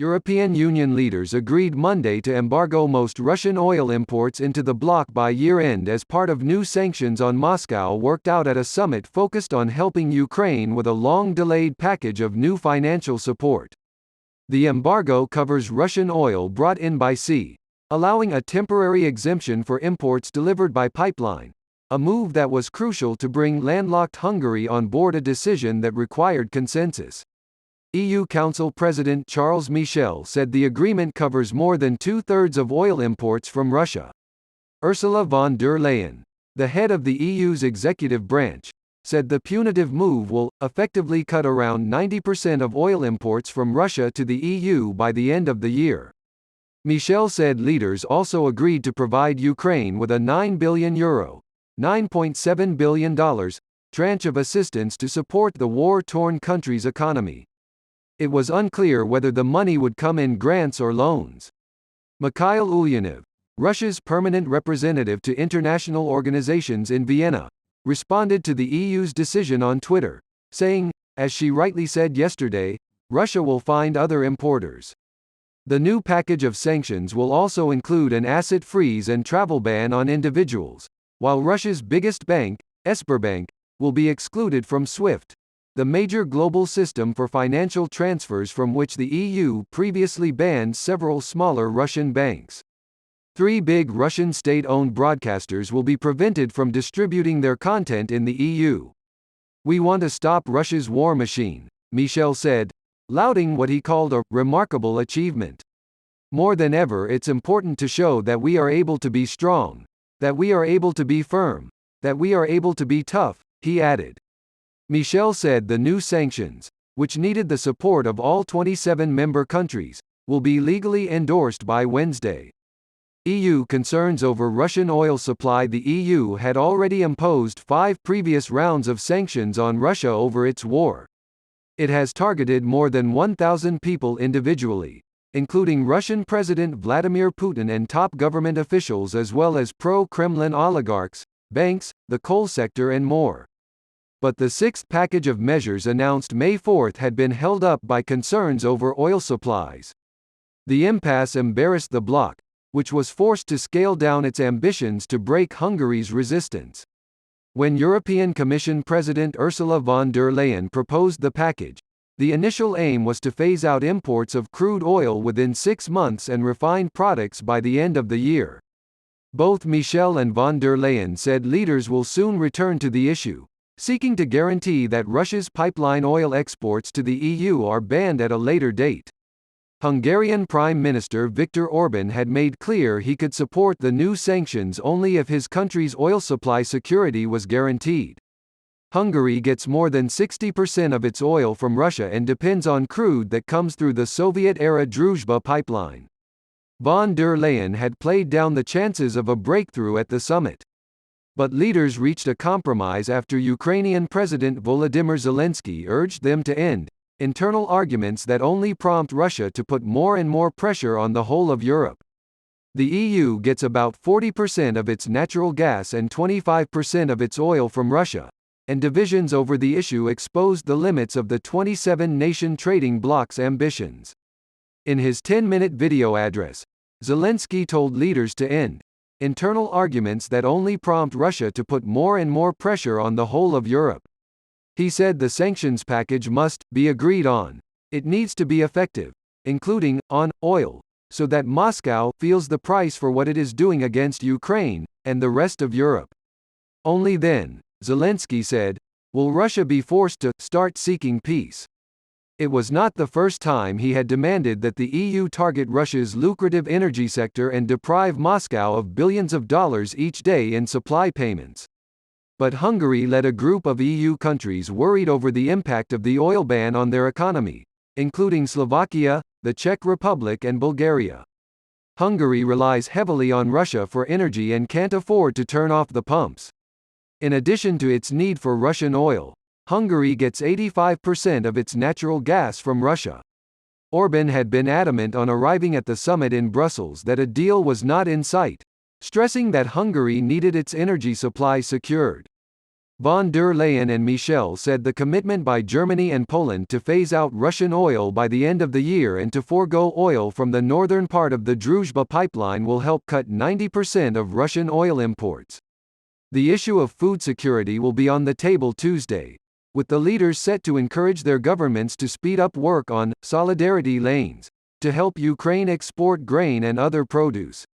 European Union leaders agreed Monday to embargo most Russian oil imports into the bloc by year-end as part of new sanctions on Moscow worked out at a summit focused on helping Ukraine with a long-delayed package of new financial support. The embargo covers Russian oil brought in by sea, allowing a temporary exemption for imports delivered by pipeline, a move that was crucial to bring landlocked Hungary on board, a decision that required consensus. EU Council President Charles Michel said the agreement covers more than two-thirds of oil imports from Russia. Ursula von der Leyen, the head of the EU's executive branch, said the punitive move will effectively cut around 90% of oil imports from Russia to the EU by the end of the year. Michel said leaders also agreed to provide Ukraine with a €9 billion $9.7 billion tranche of assistance to support the war-torn country's economy. It was unclear whether the money would come in grants or loans. Mikhail Ulyanov, Russia's permanent representative to international organizations in Vienna, responded to the EU's decision on Twitter, saying, as she rightly said yesterday, Russia will find other importers. The new package of sanctions will also include an asset freeze and travel ban on individuals, while Russia's biggest bank, Sberbank, will be excluded from SWIFT, the major global system for financial transfers from which the EU previously banned several smaller Russian banks. 3 big Russian state-owned broadcasters will be prevented from distributing their content in the EU. We want to stop Russia's war machine, Michel said, lauding what he called a remarkable achievement. More than ever, it's important to show that we are able to be strong, that we are able to be firm, that we are able to be tough, he added. Michel said the new sanctions, which needed the support of all 27 member countries, will be legally endorsed by Wednesday. EU concerns over Russian oil supply. The EU had already imposed 5 previous rounds of sanctions on Russia over its war. It has targeted more than 1,000 people individually, including Russian President Vladimir Putin and top government officials, as well as pro-Kremlin oligarchs, banks, the coal sector and more. But the 6th package of measures announced May 4 had been held up by concerns over oil supplies. The impasse embarrassed the bloc, which was forced to scale down its ambitions to break Hungary's resistance. When European Commission President Ursula von der Leyen proposed the package, the initial aim was to phase out imports of crude oil within 6 months and refined products by the end of the year. Both Michel and von der Leyen said leaders will soon return to the issue, seeking to guarantee that Russia's pipeline oil exports to the EU are banned at a later date. Hungarian Prime Minister Viktor Orbán had made clear he could support the new sanctions only if his country's oil supply security was guaranteed. Hungary gets more than 60% of its oil from Russia and depends on crude that comes through the Soviet-era Druzhba pipeline. Von der Leyen had played down the chances of a breakthrough at the summit. But leaders reached a compromise after Ukrainian President Volodymyr Zelensky urged them to end internal arguments that only prompt Russia to put more and more pressure on the whole of Europe. The EU gets about 40% of its natural gas and 25% of its oil from Russia, and divisions over the issue exposed the limits of the 27-nation trading bloc's ambitions. In his 10-minute video address, Zelensky told leaders to end internal arguments that only prompt Russia to put more and more pressure on the whole of Europe. He said the sanctions package must be agreed on. It needs to be effective, including on oil, so that Moscow feels the price for what it is doing against Ukraine and the rest of Europe. Only then, Zelensky said, will Russia be forced to start seeking peace. It was not the first time he had demanded that the EU target Russia's lucrative energy sector and deprive Moscow of billions of dollars each day in supply payments. But Hungary led a group of EU countries worried over the impact of the oil ban on their economy, including Slovakia, the Czech Republic and Bulgaria. Hungary relies heavily on Russia for energy and can't afford to turn off the pumps. In addition to its need for Russian oil, Hungary gets 85% of its natural gas from Russia. Orbán had been adamant on arriving at the summit in Brussels that a deal was not in sight, stressing that Hungary needed its energy supply secured. Von der Leyen and Michel said the commitment by Germany and Poland to phase out Russian oil by the end of the year and to forego oil from the northern part of the Druzhba pipeline will help cut 90% of Russian oil imports. The issue of food security will be on the table Tuesday, with the leaders set to encourage their governments to speed up work on solidarity lanes to help Ukraine export grain and other produce.